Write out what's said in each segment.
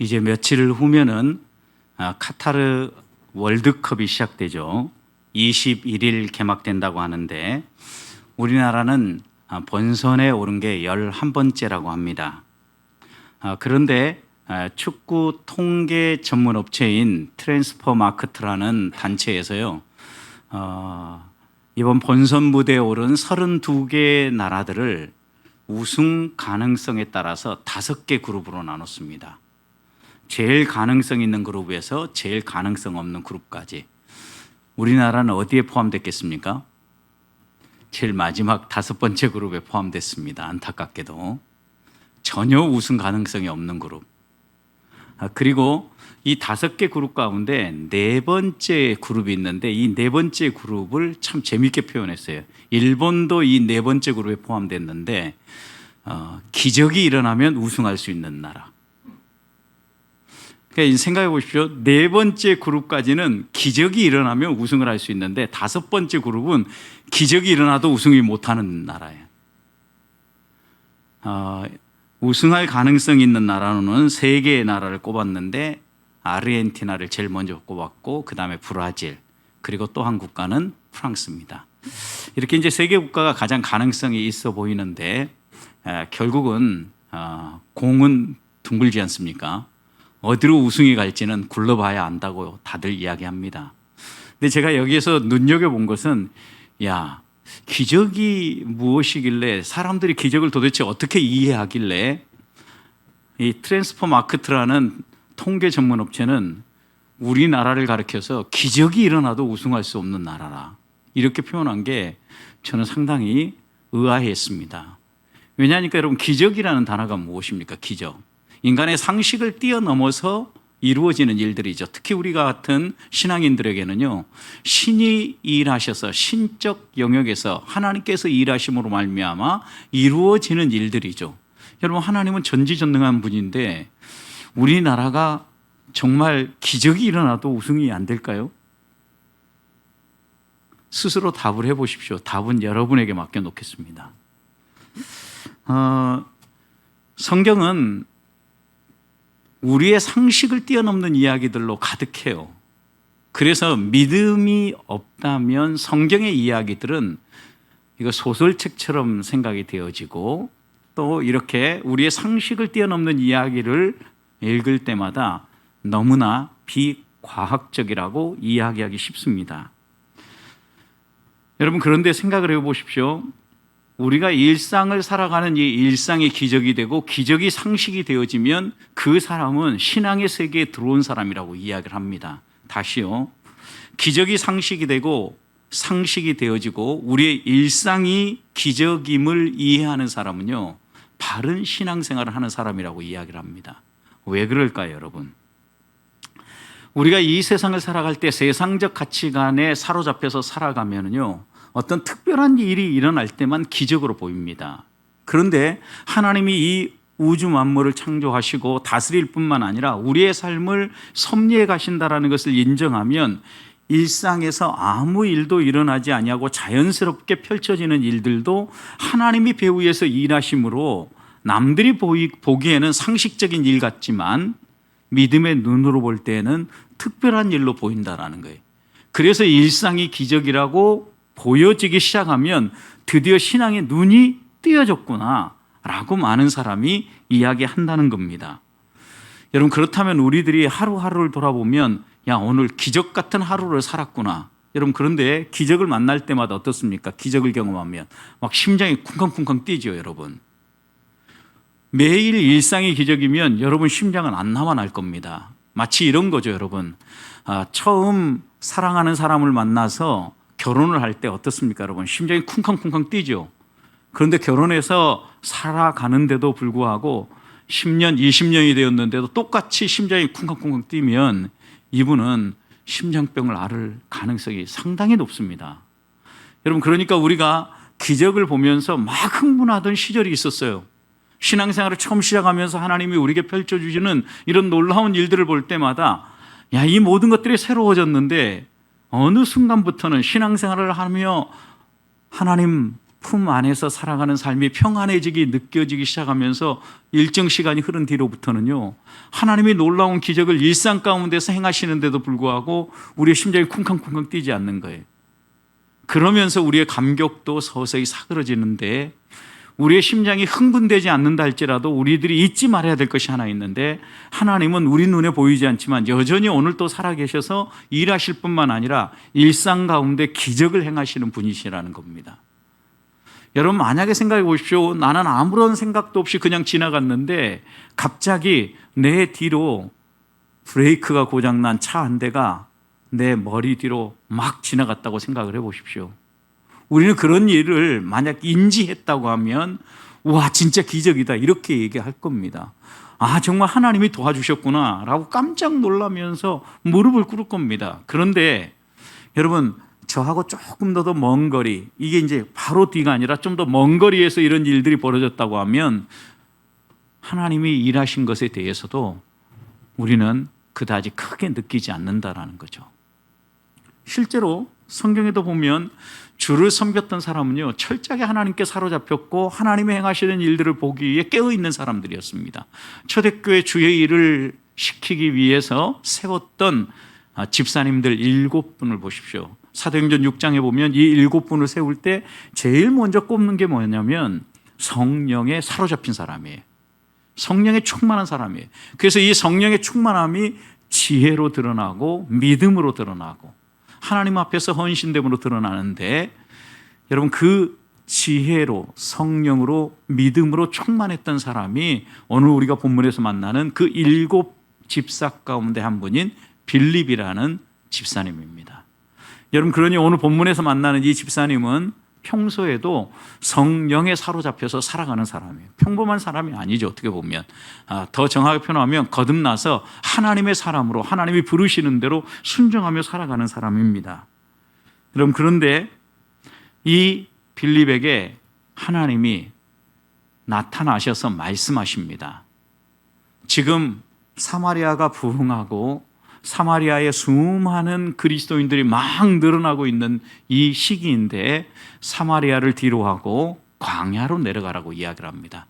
이제 며칠 후면은 카타르 월드컵이 시작되죠. 21일 개막된다고 하는데 우리나라는 본선에 오른 게 11번째라고 합니다. 그런데 축구 통계 전문 업체인 트랜스퍼마크트라는 단체에서요, 이번 본선 무대에 오른 32개 나라들을 우승 가능성에 따라서 5개 그룹으로 나눴습니다. 제일 가능성 있는 그룹에서 제일 가능성 없는 그룹까지. 우리나라는 어디에 포함됐겠습니까? 제일 마지막 5번째 그룹에 포함됐습니다. 안타깝게도. 전혀 우승 가능성이 없는 그룹. 그리고 이 5개 그룹 가운데 4번째 그룹이 있는데 이 4번째 그룹을 참 재밌게 표현했어요. 일본도 이 4번째 그룹에 포함됐는데 기적이 일어나면 우승할 수 있는 나라. 그러니까 생각해 보십시오. 4번째 그룹까지는 기적이 일어나면 우승을 할 수 있는데 5번째 그룹은 기적이 일어나도 우승이 못하는 나라예요. 우승할 가능성이 있는 나라로는 3개의 나라를 꼽았는데 아르헨티나를 제일 먼저 꼽았고 그 다음에 브라질, 그리고 또 한 국가는 프랑스입니다. 이렇게 이제 3개 국가가 가장 가능성이 있어 보이는데 결국은 공은 둥글지 않습니까? 어디로 우승이 갈지는 굴러봐야 안다고 다들 이야기합니다. 근데 제가 여기에서 눈여겨본 것은 기적이 무엇이길래 사람들이 기적을 도대체 어떻게 이해하길래 이 트랜스퍼마크트라는 통계 전문 업체는 우리나라를 가리켜서 기적이 일어나도 우승할 수 없는 나라라 이렇게 표현한 게 저는 상당히 의아했습니다. 왜냐하니까 여러분, 기적이라는 단어가 무엇입니까? 기적. 인간의 상식을 뛰어넘어서 이루어지는 일들이죠. 특히 우리가 같은 신앙인들에게는요, 신이 일하셔서 신적 영역에서 하나님께서 일하심으로 말미암아 이루어지는 일들이죠. 여러분, 하나님은 전지전능한 분인데 우리나라가 정말 기적이 일어나도 우승이 안 될까요? 스스로 답을 해보십시오. 답은 여러분에게 맡겨놓겠습니다. 성경은 우리의 상식을 뛰어넘는 이야기들로 가득해요. 그래서 믿음이 없다면 성경의 이야기들은 이거 소설책처럼 생각이 되어지고 또 이렇게 우리의 상식을 뛰어넘는 이야기를 읽을 때마다 너무나 비과학적이라고 이야기하기 쉽습니다. 여러분, 그런데 생각을 해보십시오. 우리가 일상을 살아가는 이 일상이 기적이 되고 기적이 상식이 되어지면 그 사람은 신앙의 세계에 들어온 사람이라고 이야기를 합니다. 다시요. 기적이 상식이 되고 상식이 되어지고 우리의 일상이 기적임을 이해하는 사람은요, 바른 신앙생활을 하는 사람이라고 이야기를 합니다. 왜 그럴까요, 여러분? 우리가 이 세상을 살아갈 때 세상적 가치관에 사로잡혀서 살아가면요, 어떤 특별한 일이 일어날 때만 기적으로 보입니다. 그런데 하나님이 이 우주 만물을 창조하시고 다스릴 뿐만 아니라 우리의 삶을 섭리해 가신다라는 것을 인정하면 일상에서 아무 일도 일어나지 아니하고 자연스럽게 펼쳐지는 일들도 하나님이 배후에서 일하심으로 남들이 보기에는 상식적인 일 같지만 믿음의 눈으로 볼 때에는 특별한 일로 보인다라는 거예요. 그래서 일상이 기적이라고 보여지기 시작하면 드디어 신앙의 눈이 띄어졌구나 라고 많은 사람이 이야기한다는 겁니다. 여러분, 그렇다면 우리들이 하루하루를 돌아보면 오늘 기적 같은 하루를 살았구나. 여러분, 그런데 기적을 만날 때마다 어떻습니까? 기적을 경험하면 막 심장이 쿵쾅쿵쾅 뛰죠, 여러분. 매일 일상이 기적이면 여러분 심장은 안 나와 날 겁니다. 마치 이런 거죠, 여러분. 처음 사랑하는 사람을 만나서 결혼을 할 때 어떻습니까, 여러분? 심장이 쿵쾅쿵쾅 뛰죠. 그런데 결혼해서 살아가는데도 불구하고 10년, 20년이 되었는데도 똑같이 심장이 쿵쾅쿵쾅 뛰면 이분은 심장병을 앓을 가능성이 상당히 높습니다. 여러분, 그러니까 우리가 기적을 보면서 막 흥분하던 시절이 있었어요. 신앙생활을 처음 시작하면서 하나님이 우리에게 펼쳐주시는 이런 놀라운 일들을 볼 때마다 이 모든 것들이 새로워졌는데 어느 순간부터는 신앙생활을 하며 하나님 품 안에서 살아가는 삶이 평안해지기 느껴지기 시작하면서 일정 시간이 흐른 뒤로부터는요, 하나님이 놀라운 기적을 일상 가운데서 행하시는데도 불구하고 우리의 심장이 쿵쾅쿵쾅 뛰지 않는 거예요. 그러면서 우리의 감격도 서서히 사그러지는데, 우리의 심장이 흥분되지 않는다 할지라도 우리들이 잊지 말아야 될 것이 하나 있는데, 하나님은 우리 눈에 보이지 않지만 여전히 오늘 또 살아계셔서 일하실 뿐만 아니라 일상 가운데 기적을 행하시는 분이시라는 겁니다. 여러분, 만약에 생각해 보십시오. 나는 아무런 생각도 없이 그냥 지나갔는데 갑자기 내 뒤로 브레이크가 고장난 차 한 대가 내 머리 뒤로 막 지나갔다고 생각을 해 보십시오. 우리는 그런 일을 만약 인지했다고 하면 와, 진짜 기적이다, 이렇게 얘기할 겁니다. 아, 정말 하나님이 도와주셨구나 라고 깜짝 놀라면서 무릎을 꿇을 겁니다. 그런데 여러분, 저하고 조금 더 먼 거리, 이게 이제 바로 뒤가 아니라 좀 더 먼 거리에서 이런 일들이 벌어졌다고 하면 하나님이 일하신 것에 대해서도 우리는 그다지 크게 느끼지 않는다라는 거죠. 실제로 성경에도 보면 주를 섬겼던 사람은요, 철저하게 하나님께 사로잡혔고 하나님이 행하시는 일들을 보기 위해 깨어있는 사람들이었습니다. 초대교회 주의 일을 시키기 위해서 세웠던 집사님들 7분을 보십시오. 사도행전 6장에 보면 이 7분을 세울 때 제일 먼저 꼽는 게 뭐냐면 성령에 사로잡힌 사람이에요. 성령에 충만한 사람이에요. 그래서 이 성령의 충만함이 지혜로 드러나고 믿음으로 드러나고 하나님 앞에서 헌신됨으로 드러나는데, 여러분, 그 지혜로 성령으로 믿음으로 충만했던 사람이 오늘 우리가 본문에서 만나는 그 7 집사 가운데 한 분인 빌립이라는 집사님입니다. 여러분, 그러니 오늘 본문에서 만나는 이 집사님은 평소에도 성령에 사로잡혀서 살아가는 사람이에요. 평범한 사람이 아니죠, 어떻게 보면. 더 정확하게 표현하면 거듭나서 하나님의 사람으로 하나님이 부르시는 대로 순종하며 살아가는 사람입니다. 여러분, 그런데 이 빌립에게 하나님이 나타나셔서 말씀하십니다. 지금 사마리아가 부흥하고 사마리아의 수많은 그리스도인들이 막 늘어나고 있는 이 시기인데 사마리아를 뒤로하고 광야로 내려가라고 이야기를 합니다.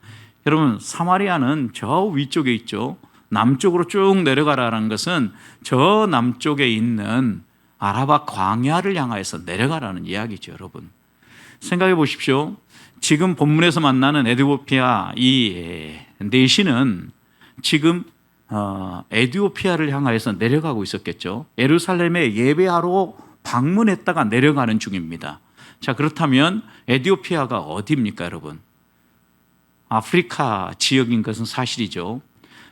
여러분, 사마리아는 저 위쪽에 있죠. 남쪽으로 쭉 내려가라는 것은 저 남쪽에 있는 아라바 광야를 향하여서 내려가라는 이야기죠. 여러분, 생각해 보십시오. 지금 본문에서 만나는 에디오피아 이 내시는 지금 에디오피아를 향하여서 내려가고 있었겠죠. 예루살렘에 예배하러 방문했다가 내려가는 중입니다. 자, 그렇다면 에디오피아가 어디입니까, 여러분? 아프리카 지역인 것은 사실이죠.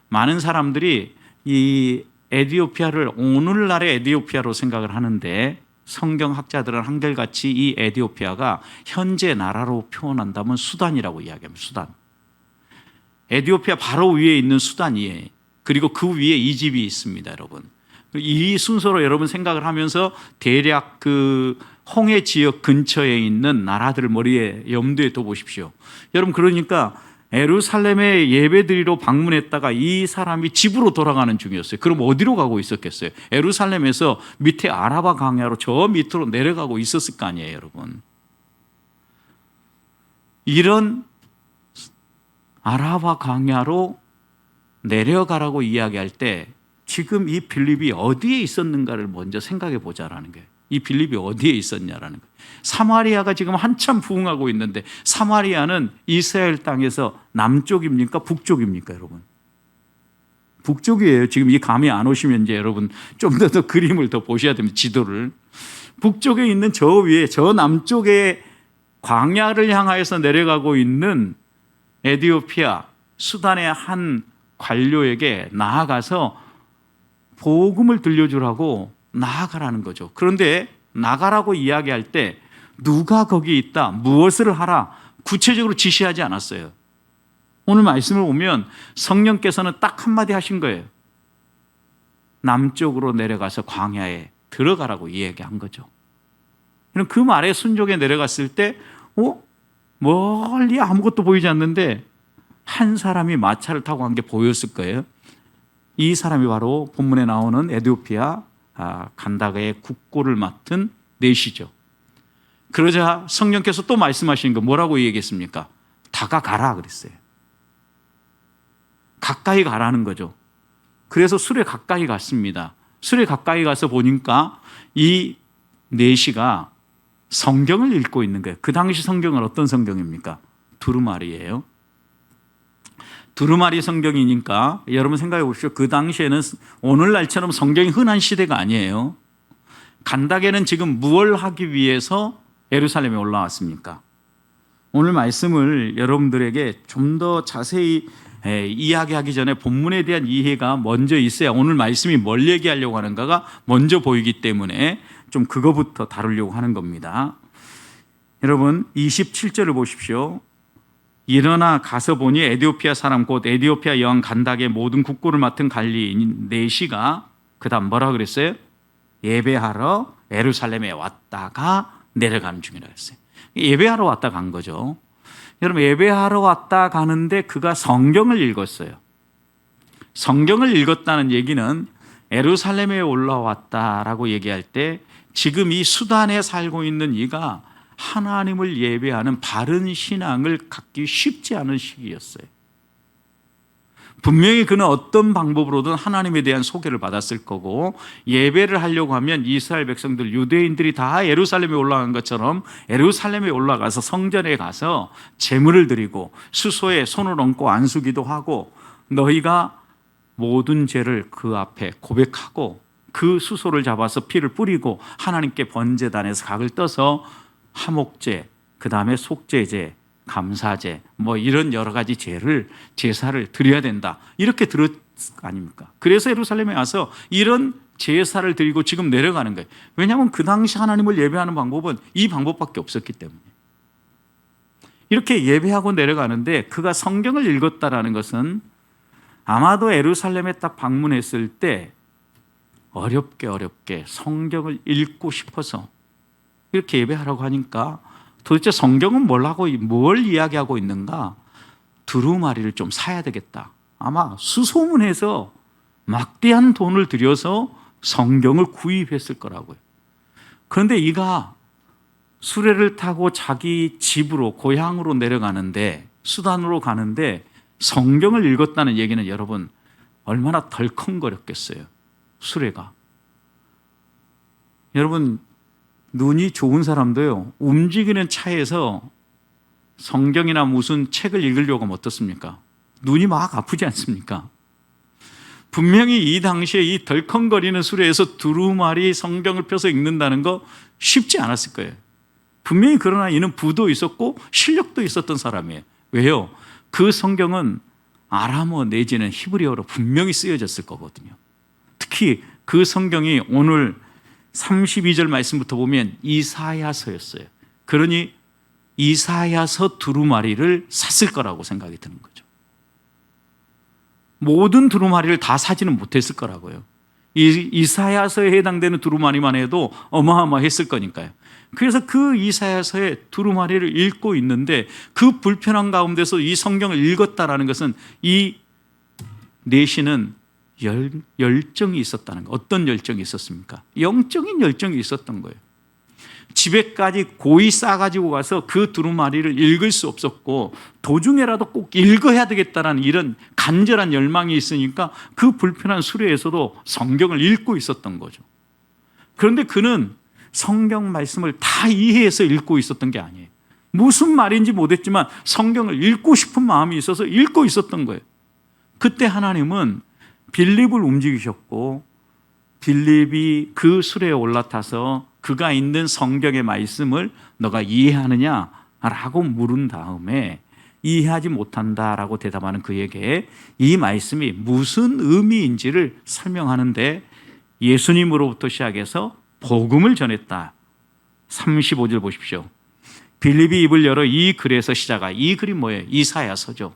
많은 사람들이 이 에디오피아를 오늘날의 에디오피아로 생각을 하는데, 성경학자들은 한결같이 이 에디오피아가 현재 나라로 표현한다면 수단이라고 이야기합니다. 수단. 에디오피아 바로 위에 있는 수단이에요. 그리고 그 위에 이집이 있습니다, 여러분. 이 순서로 여러분 생각을 하면서 대략 그 홍해 지역 근처에 있는 나라들을 머리에 염두에 둬보십시오. 여러분, 그러니까 예루살렘에 예배드리러 방문했다가 이 사람이 집으로 돌아가는 중이었어요. 그럼 어디로 가고 있었겠어요? 예루살렘에서 밑에 아라바 광야로 저 밑으로 내려가고 있었을 거 아니에요, 여러분. 이런 아라바 광야로 내려가라고 이야기할 때 지금 이 빌립이 어디에 있었는가를 먼저 생각해 보자라는 거예요. 이 빌립이 어디에 있었냐라는 거예요. 사마리아가 지금 한참 부흥하고 있는데, 사마리아는 이스라엘 땅에서 남쪽입니까? 북쪽입니까, 여러분? 북쪽이에요. 지금 이 감이 안 오시면 이제 여러분 좀 더 그림을 더 보셔야 됩니다. 지도를. 북쪽에 있는 저 위에, 저 남쪽에 광야를 향하여서 내려가고 있는 에디오피아, 수단의 한 관료에게 나아가서 복음을 들려주라고 나아가라는 거죠. 그런데 나가라고 이야기할 때 누가 거기 있다, 무엇을 하라, 구체적으로 지시하지 않았어요. 오늘 말씀을 보면 성령께서는 딱 한마디 하신 거예요. 남쪽으로 내려가서 광야에 들어가라고 이야기한 거죠. 그 말에 순종에 내려갔을 때 멀리 아무것도 보이지 않는데 한 사람이 마차를 타고 간 게 보였을 거예요. 이 사람이 바로 본문에 나오는 에디오피아 간다가의 국고를 맡은 내시죠. 그러자 성령께서 또 말씀하시는 거 뭐라고 얘기했습니까? 다가가라 그랬어요. 가까이 가라는 거죠. 그래서 술에 가까이 갔습니다. 술에 가까이 가서 보니까 이 내시가 성경을 읽고 있는 거예요. 그 당시 성경은 어떤 성경입니까? 두루마리예요. 두루마리 성경이니까 여러분 생각해 보십시오. 그 당시에는 오늘날처럼 성경이 흔한 시대가 아니에요. 간다게는 지금 무엇을 하기 위해서 예루살렘에 올라왔습니까? 오늘 말씀을 여러분들에게 좀 더 자세히 이야기하기 전에 본문에 대한 이해가 먼저 있어야 오늘 말씀이 뭘 얘기하려고 하는가가 먼저 보이기 때문에 좀 그거부터 다루려고 하는 겁니다. 여러분 27절을 보십시오. 일어나 가서 보니 에디오피아 사람 곧 에디오피아 여왕 간닥의 모든 국고를 맡은 관리인 내시가 그 다음 뭐라 그랬어요? 예배하러 예루살렘에 왔다가 내려가는 중이라 했어요. 예배하러 왔다 간 거죠. 여러분 예배하러 왔다 가는데 그가 성경을 읽었어요. 성경을 읽었다는 얘기는 예루살렘에 올라왔다라고 얘기할 때 지금 이 수단에 살고 있는 이가 하나님을 예배하는 바른 신앙을 갖기 쉽지 않은 시기였어요. 분명히 그는 어떤 방법으로든 하나님에 대한 소개를 받았을 거고 예배를 하려고 하면 이스라엘 백성들 유대인들이 다 예루살렘에 올라간 것처럼 예루살렘에 올라가서 성전에 가서 제물을 드리고 수소에 손을 얹고 안수기도 하고 너희가 모든 죄를 그 앞에 고백하고 그 수소를 잡아서 피를 뿌리고 하나님께 번제단에서 각을 떠서 화목제, 그 다음에 속죄제, 감사제 뭐 이런 여러 가지 제사를 드려야 된다 이렇게 들었 아닙니까? 그래서 예루살렘에 와서 이런 제사를 드리고 지금 내려가는 거예요. 왜냐하면 그 당시 하나님을 예배하는 방법은 이 방법밖에 없었기 때문에 이렇게 예배하고 내려가는데 그가 성경을 읽었다라는 것은 아마도 예루살렘에 딱 방문했을 때 어렵게 성경을 읽고 싶어서 이렇게 예배하라고 하니까 도대체 성경은 뭘 이야기하고 있는가? 두루마리를 좀 사야 되겠다. 아마 수소문해서 막대한 돈을 들여서 성경을 구입했을 거라고요. 그런데 이가 수레를 타고 자기 집으로 고향으로 내려가는데 수단으로 가는데 성경을 읽었다는 얘기는 여러분 얼마나 덜컹거렸겠어요. 수레가. 여러분 눈이 좋은 사람도요 움직이는 차에서 성경이나 무슨 책을 읽으려고 하면 어떻습니까? 눈이 막 아프지 않습니까? 분명히 이 당시에 이 덜컹거리는 수레에서 두루마리 성경을 펴서 읽는다는 거 쉽지 않았을 거예요. 분명히 그러나 이는 부도 있었고 실력도 있었던 사람이에요. 왜요? 그 성경은 아람어 내지는 히브리어로 분명히 쓰여졌을 거거든요. 특히 그 성경이 오늘 32절 말씀부터 보면 이사야서였어요. 그러니 이사야서 두루마리를 샀을 거라고 생각이 드는 거죠. 모든 두루마리를 다 사지는 못했을 거라고요. 이사야서에 해당되는 두루마리만 해도 어마어마했을 거니까요. 그래서 그 이사야서의 두루마리를 읽고 있는데 그 불편한 가운데서 이 성경을 읽었다라는 것은 이 내시는 열정이 있었다는 거. 어떤 열정이 있었습니까? 영적인 열정이 있었던 거예요. 집에까지 고이 싸가지고 가서 그 두루마리를 읽을 수 없었고 도중에라도 꼭 읽어야 되겠다는 이런 간절한 열망이 있으니까 그 불편한 수레에서도 성경을 읽고 있었던 거죠. 그런데 그는 성경 말씀을 다 이해해서 읽고 있었던 게 아니에요. 무슨 말인지 못했지만 성경을 읽고 싶은 마음이 있어서 읽고 있었던 거예요. 그때 하나님은 빌립을 움직이셨고 빌립이 그 수레에 올라타서 그가 있는 성경의 말씀을 너가 이해하느냐라고 물은 다음에 이해하지 못한다라고 대답하는 그에게 이 말씀이 무슨 의미인지를 설명하는데 예수님으로부터 시작해서 복음을 전했다. 35절 보십시오. 빌립이 입을 열어 이 글에서 이 글이 뭐예요? 이사야서죠.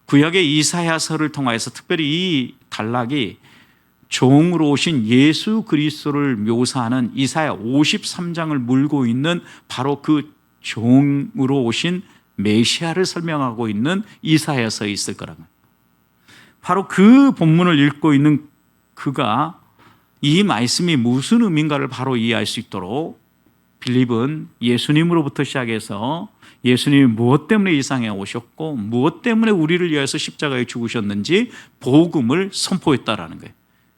구약의 이사야서를 통하여서 특별히 이 단락이 종으로 오신 예수 그리스도를 묘사하는 이사야 53장을 물고 있는 바로 그 종으로 오신 메시아를 설명하고 있는 이사야서에 있을 거라고요. 바로 그 본문을 읽고 있는 그가 이 말씀이 무슨 의미인가를 바로 이해할 수 있도록 빌립은 예수님으로부터 시작해서 예수님이 무엇 때문에 이 세상에 오셨고 무엇 때문에 우리를 위해서 십자가에 죽으셨는지 복음을 선포했다라는 거예요.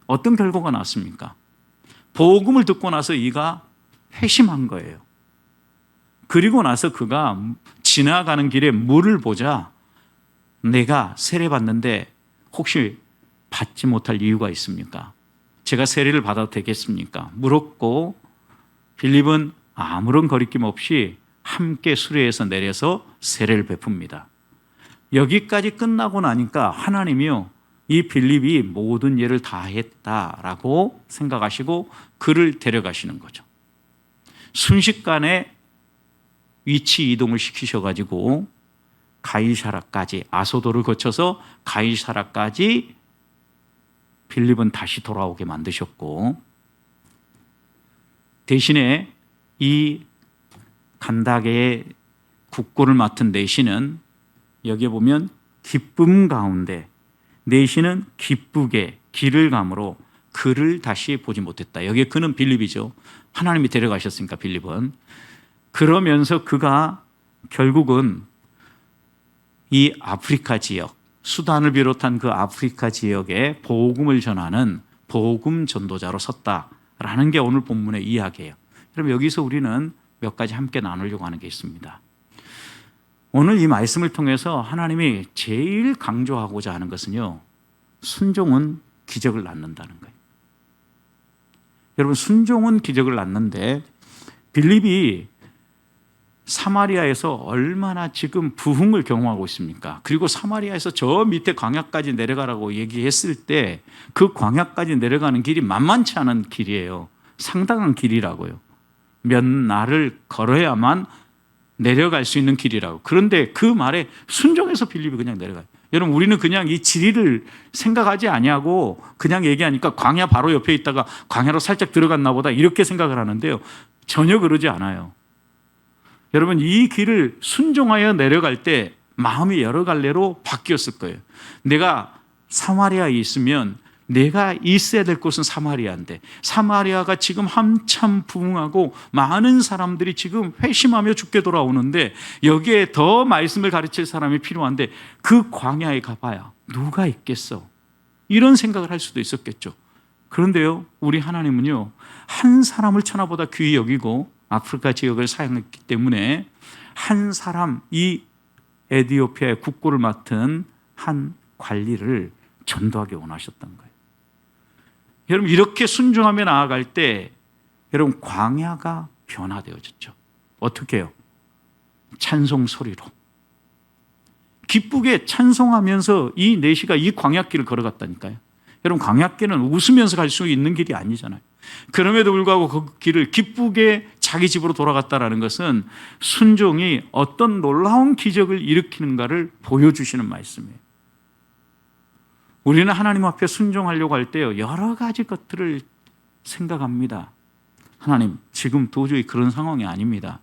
어떤 결과가 났습니까? 복음을 듣고 나서 이가 회심한 거예요. 그리고 나서 그가 지나가는 길에 물을 보자 내가 세례받는데 혹시 받지 못할 이유가 있습니까? 제가 세례를 받아도 되겠습니까? 물었고 빌립은 아무런 거리낌 없이 함께 수레에서 내려서 세례를 베풉니다. 여기까지 끝나고 나니까 하나님이요 이 빌립이 모든 일을 다 했다라고 생각하시고 그를 데려가시는 거죠. 순식간에 위치 이동을 시키셔가지고 가이사라까지 아소도를 거쳐서 가이사라까지 빌립은 다시 돌아오게 만드셨고 대신에 이 간다게의 국고를 맡은 내시는 여기에 보면 기쁨 가운데 내시는 기쁘게 길을 감으로 그를 다시 보지 못했다. 여기에 그는 빌립이죠. 하나님이 데려가셨으니까 빌립은. 그러면서 그가 결국은 이 아프리카 지역, 수단을 비롯한 그 아프리카 지역에 복음을 전하는 복음 전도자로 섰다라는 게 오늘 본문의 이야기예요. 그럼 여기서 우리는 몇 가지 함께 나누려고 하는 게 있습니다. 오늘 이 말씀을 통해서 하나님이 제일 강조하고자 하는 것은요, 순종은 기적을 낳는다는 거예요. 여러분, 순종은 기적을 낳는데 빌립이 사마리아에서 얼마나 지금 부흥을 경험하고 있습니까? 그리고 사마리아에서 저 밑에 광야까지 내려가라고 얘기했을 때 그 광야까지 내려가는 길이 만만치 않은 길이에요. 상당한 길이라고요. 몇 날을 걸어야만 내려갈 수 있는 길이라고. 그런데 그 말에 순종해서 빌립이 그냥 내려가요. 여러분, 우리는 그냥 이 지리를 생각하지 아니하고 그냥 얘기하니까 광야 바로 옆에 있다가 광야로 살짝 들어갔나 보다 이렇게 생각을 하는데요. 전혀 그러지 않아요. 여러분, 이 길을 순종하여 내려갈 때 마음이 여러 갈래로 바뀌었을 거예요. 내가 사마리아에 있으면 내가 있어야 될 곳은 사마리아인데 사마리아가 지금 한참 부흥하고 많은 사람들이 지금 회심하며 죽게 돌아오는데 여기에 더 말씀을 가르칠 사람이 필요한데 그 광야에 가봐야 누가 있겠어? 이런 생각을 할 수도 있었겠죠. 그런데요, 우리 하나님은요, 한 사람을 천하보다 귀히 여기고 아프리카 지역을 사용했기 때문에 한 사람, 이 에티오피아의 국고를 맡은 한 관리를 전도하게 원하셨던 거예요. 여러분, 이렇게 순종하며 나아갈 때 여러분, 광야가 변화되어졌죠. 어떻게 해요? 찬송 소리로 기쁘게 찬송하면서 이 내시가 이 광야길을 걸어갔다니까요. 여러분, 광야길은 웃으면서 갈 수 있는 길이 아니잖아요. 그럼에도 불구하고 그 길을 기쁘게 자기 집으로 돌아갔다라는 것은 순종이 어떤 놀라운 기적을 일으키는가를 보여주시는 말씀이에요. 우리는 하나님 앞에 순종하려고 할 때요, 여러 가지 것들을 생각합니다. 하나님, 지금 도저히 그런 상황이 아닙니다.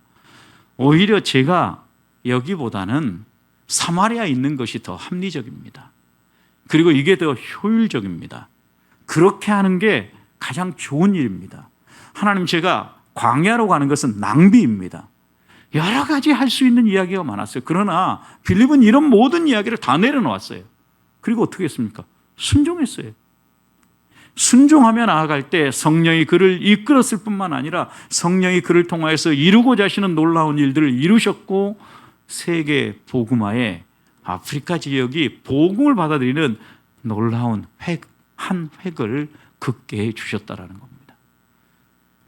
오히려 제가 여기보다는 사마리아에 있는 것이 더 합리적입니다. 그리고 이게 더 효율적입니다. 그렇게 하는 게 가장 좋은 일입니다. 하나님, 제가 광야로 가는 것은 낭비입니다. 여러 가지 할 수 있는 이야기가 많았어요. 그러나 빌립은 이런 모든 이야기를 다 내려놓았어요. 그리고 어떻게 했습니까? 순종했어요. 순종하며 나아갈 때 성령이 그를 이끌었을 뿐만 아니라 성령이 그를 통하여서 이루고자 하시는 놀라운 일들을 이루셨고 세계 복음화에 아프리카 지역이 복음을 받아들이는 놀라운 한 획을 긋게 해 주셨다라는 겁니다.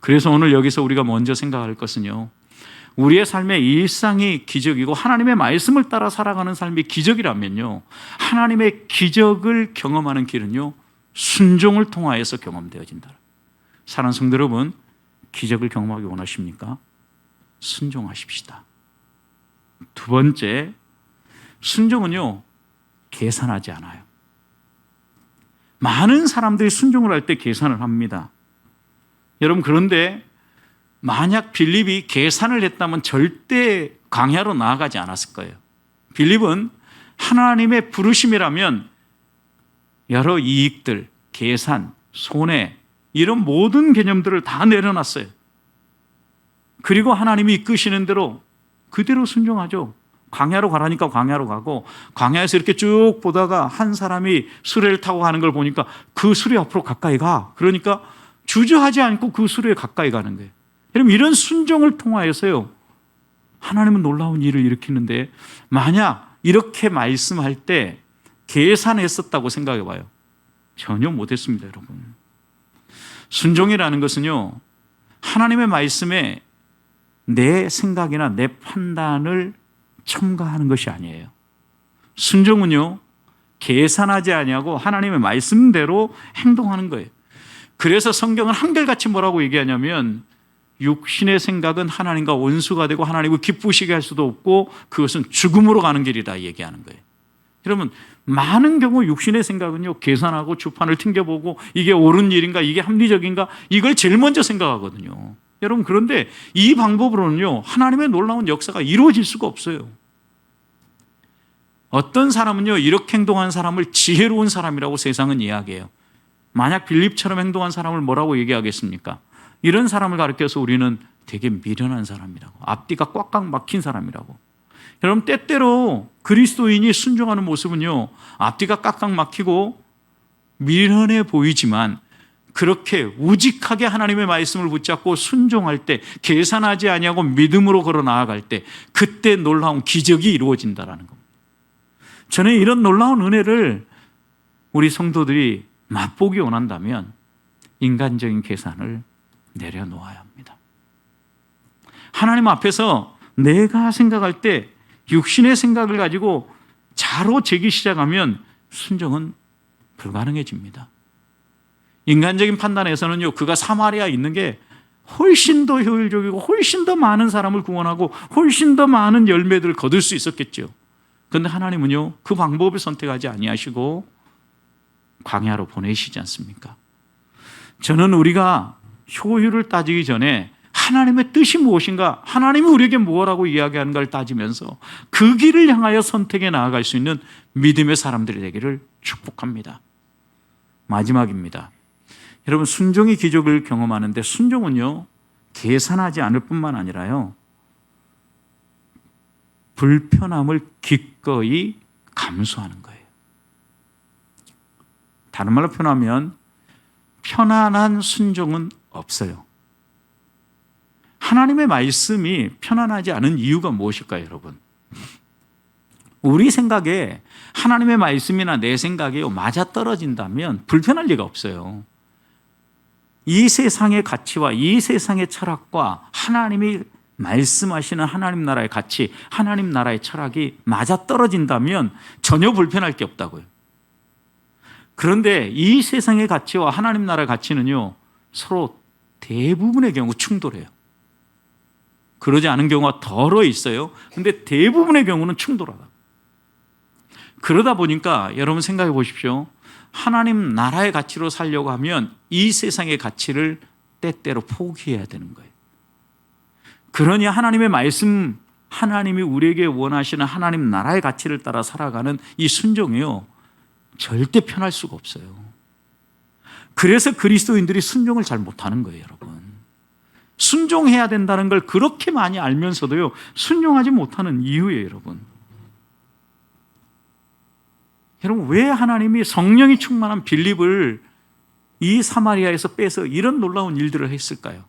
그래서 오늘 여기서 우리가 먼저 생각할 것은요, 우리의 삶의 일상이 기적이고 하나님의 말씀을 따라 살아가는 삶이 기적이라면요, 하나님의 기적을 경험하는 길은요, 순종을 통하여서 경험되어진다. 사랑하는 성도 여러분, 기적을 경험하기 원하십니까? 순종하십시다. 두 번째, 순종은요, 계산하지 않아요. 많은 사람들이 순종을 할 때 계산을 합니다. 여러분, 그런데 만약 빌립이 계산을 했다면 절대 광야로 나아가지 않았을 거예요. 빌립은 하나님의 부르심이라면 여러 이익들, 계산, 손해, 이런 모든 개념들을 다 내려놨어요. 그리고 하나님이 이끄시는 대로 그대로 순종하죠. 광야로 가라니까 광야로 가고, 광야에서 이렇게 쭉 보다가 한 사람이 수레를 타고 가는 걸 보니까 그 수레 앞으로 가까이 가. 그러니까 주저하지 않고 그 수레에 가까이 가는 거예요. 여러분, 이런 순종을 통하여서요, 하나님은 놀라운 일을 일으키는데, 만약 이렇게 말씀할 때 계산했었다고 생각해 봐요. 전혀 못했습니다, 여러분. 순종이라는 것은요, 하나님의 말씀에 내 생각이나 내 판단을 첨가하는 것이 아니에요. 순종은요, 계산하지 아니하고 하나님의 말씀대로 행동하는 거예요. 그래서 성경은 한결같이 뭐라고 얘기하냐면, 육신의 생각은 하나님과 원수가 되고 하나님을 기쁘시게 할 수도 없고 그것은 죽음으로 가는 길이다 얘기하는 거예요. 여러분, 많은 경우 육신의 생각은요, 계산하고 주판을 튕겨보고 이게 옳은 일인가, 이게 합리적인가, 이걸 제일 먼저 생각하거든요. 여러분, 그런데 이 방법으로는요, 하나님의 놀라운 역사가 이루어질 수가 없어요. 어떤 사람은요, 이렇게 행동한 사람을 지혜로운 사람이라고 세상은 이야기해요. 만약 빌립처럼 행동한 사람을 뭐라고 얘기하겠습니까? 이런 사람을 가리켜서 우리는 되게 미련한 사람이라고, 앞뒤가 꽉꽉 막힌 사람이라고. 여러분, 때때로 그리스도인이 순종하는 모습은요, 앞뒤가 꽉꽉 막히고 미련해 보이지만, 그렇게 우직하게 하나님의 말씀을 붙잡고 순종할 때, 계산하지 아니하고 믿음으로 걸어 나아갈 때, 그때 놀라운 기적이 이루어진다는 겁니다. 저는 이런 놀라운 은혜를 우리 성도들이 맛보기 원한다면 인간적인 계산을 내려놓아야 합니다. 하나님 앞에서 내가 생각할 때 육신의 생각을 가지고 자로 재기 시작하면 순종은 불가능해집니다. 인간적인 판단에서는요, 그가 사마리아에 있는 게 훨씬 더 효율적이고 훨씬 더 많은 사람을 구원하고 훨씬 더 많은 열매들을 거둘 수 있었겠죠. 그런데 하나님은요, 그 방법을 선택하지 아니하시고 광야로 보내시지 않습니까? 저는 우리가 효율을 따지기 전에 하나님의 뜻이 무엇인가, 하나님이 우리에게 무엇라고 이야기하는가를 따지면서 그 길을 향하여 선택해 나아갈 수 있는 믿음의 사람들이 되기를 축복합니다. 마지막입니다. 여러분, 순종이 기적을 경험하는데, 순종은요, 계산하지 않을 뿐만 아니라요, 불편함을 기꺼이 감수하는 거예요. 다른 말로 표현하면 편안한 순종은 없어요. 하나님의 말씀이 편안하지 않은 이유가 무엇일까요, 여러분? 우리 생각에 하나님의 말씀이나 내 생각이 맞아떨어진다면 불편할 리가 없어요. 이 세상의 가치와 이 세상의 철학과 하나님이 말씀하시는 하나님 나라의 가치, 하나님 나라의 철학이 맞아떨어진다면 전혀 불편할 게 없다고요. 그런데 이 세상의 가치와 하나님 나라의 가치는요, 서로 대부분의 경우 충돌해요. 그러지 않은 경우가 덜어 있어요. 그런데 대부분의 경우는 충돌하다. 그러다 보니까 여러분 생각해 보십시오. 하나님 나라의 가치로 살려고 하면 이 세상의 가치를 때때로 포기해야 되는 거예요. 그러니 하나님의 말씀, 하나님이 우리에게 원하시는 하나님 나라의 가치를 따라 살아가는 이 순종이요, 절대 편할 수가 없어요. 그래서 그리스도인들이 순종을 잘 못하는 거예요, 여러분. 순종해야 된다는 걸 그렇게 많이 알면서도요, 순종하지 못하는 이유예요, 여러분. 여러분, 왜 하나님이 성령이 충만한 빌립을 이 사마리아에서 빼서 이런 놀라운 일들을 했을까요?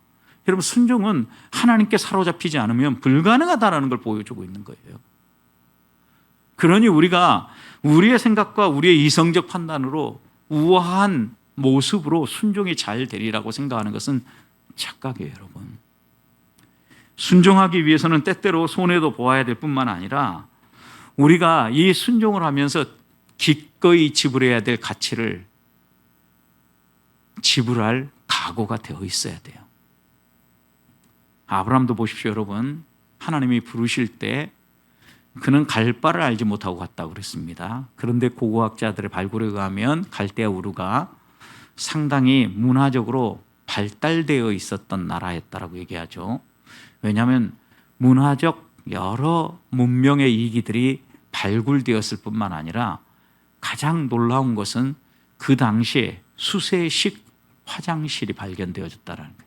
여러분, 순종은 하나님께 사로잡히지 않으면 불가능하다는 걸 보여주고 있는 거예요. 그러니 우리가 우리의 생각과 우리의 이성적 판단으로 우아한 모습으로 순종이 잘 되리라고 생각하는 것은 착각이에요, 여러분. 순종하기 위해서는 때때로 손해도 보아야 될 뿐만 아니라 우리가 이 순종을 하면서 기꺼이 지불해야 될 가치를 지불할 각오가 되어 있어야 돼요. 아브라함도 보십시오, 여러분. 하나님이 부르실 때 그는 갈 바를 알지 못하고 갔다고 그랬습니다. 그런데 고고학자들의 발굴에 의하면 갈대아 우르가 상당히 문화적으로 발달되어 있었던 나라였다라고 얘기하죠. 왜냐하면 문화적 여러 문명의 이기들이 발굴되었을 뿐만 아니라 가장 놀라운 것은 그 당시에 수세식 화장실이 발견되어졌다는 거예요.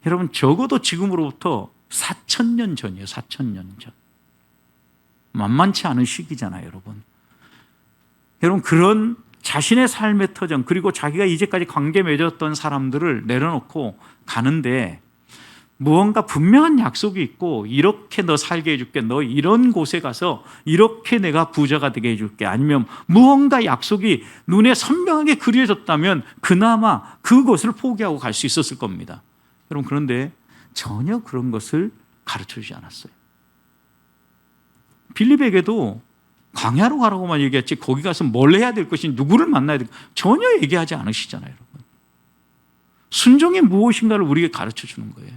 여러분 적어도 지금으로부터 4,000년 전이에요. 4,000년 전. 만만치 않은 시기잖아요, 여러분. 여러분 그런 자신의 삶의 터전 그리고 자기가 이제까지 관계 맺었던 사람들을 내려놓고 가는데 무언가 분명한 약속이 있고 이렇게 너 살게 해줄게. 너 이런 곳에 가서 이렇게 내가 부자가 되게 해줄게. 아니면 무언가 약속이 눈에 선명하게 그려졌다면 그나마 그곳을 포기하고 갈 수 있었을 겁니다. 여러분 그런데 전혀 그런 것을 가르쳐주지 않았어요. 빌립에게도 광야로 가라고만 얘기했지 거기 가서 뭘 해야 될 것인지 누구를 만나야 될 것인지 전혀 얘기하지 않으시잖아요. 여러분. 순종이 무엇인가를 우리에게 가르쳐주는 거예요.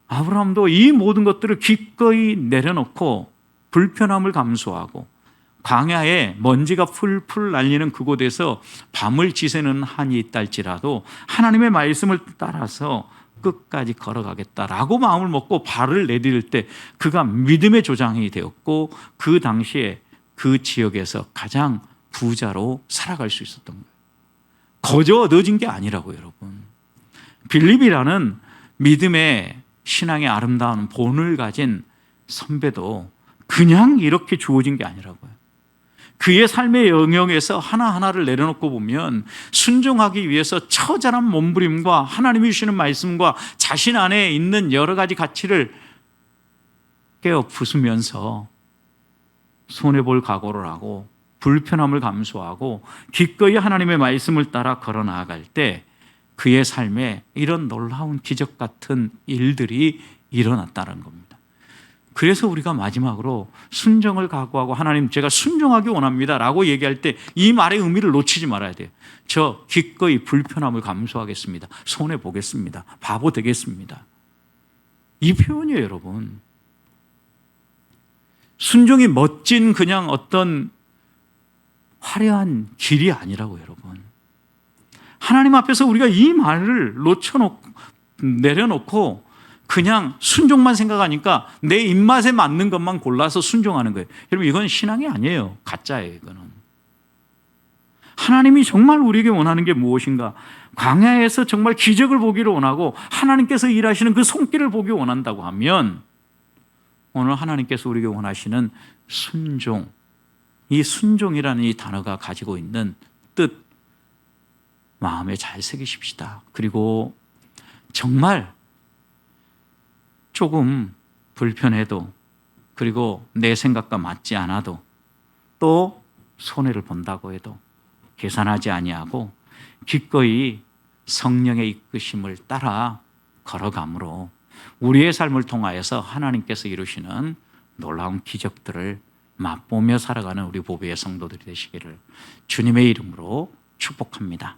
아브라함도 이 모든 것들을 기꺼이 내려놓고 불편함을 감수하고 광야에 먼지가 풀풀 날리는 그곳에서 밤을 지새는 한이 있다 할지라도 하나님의 말씀을 따라서 끝까지 걸어가겠다라고 마음을 먹고 발을 내디딜 때 그가 믿음의 조장이 되었고 그 당시에 그 지역에서 가장 부자로 살아갈 수 있었던 거예요. 거저 얻어진 게 아니라고요, 여러분. 빌립이라는 믿음의 신앙의 아름다운 본을 가진 선배도 그냥 이렇게 주어진 게 아니라고요. 그의 삶의 영역에서 하나하나를 내려놓고 보면 순종하기 위해서 처절한 몸부림과 하나님이 주시는 말씀과 자신 안에 있는 여러 가지 가치를 깨어 부수면서 손해볼 각오를 하고 불편함을 감수하고 기꺼이 하나님의 말씀을 따라 걸어 나아갈 때 그의 삶에 이런 놀라운 기적 같은 일들이 일어났다는 겁니다. 그래서 우리가 마지막으로 순종을 각오하고 하나님 제가 순종하기 원합니다 라고 얘기할 때 이 말의 의미를 놓치지 말아야 돼요. 저 기꺼이 불편함을 감수하겠습니다. 손해보겠습니다. 바보 되겠습니다. 이 표현이에요, 여러분. 순종이 멋진 그냥 어떤 화려한 길이 아니라고, 여러분. 하나님 앞에서 우리가 이 말을 내려놓고 그냥 순종만 생각하니까 내 입맛에 맞는 것만 골라서 순종하는 거예요. 여러분 이건 신앙이 아니에요. 가짜예요. 이거는. 하나님이 정말 우리에게 원하는 게 무엇인가? 광야에서 정말 기적을 보기를 원하고 하나님께서 일하시는 그 손길을 보기 원한다고 하면 오늘 하나님께서 우리에게 원하시는 순종, 이 순종이라는 이 단어가 가지고 있는 뜻 마음에 잘 새기십시다. 그리고 정말 조금 불편해도 그리고 내 생각과 맞지 않아도 또 손해를 본다고 해도 계산하지 아니하고 기꺼이 성령의 이끄심을 따라 걸어감으로 우리의 삶을 통하여서 하나님께서 이루시는 놀라운 기적들을 맛보며 살아가는 우리 보배의 성도들이 되시기를 주님의 이름으로 축복합니다.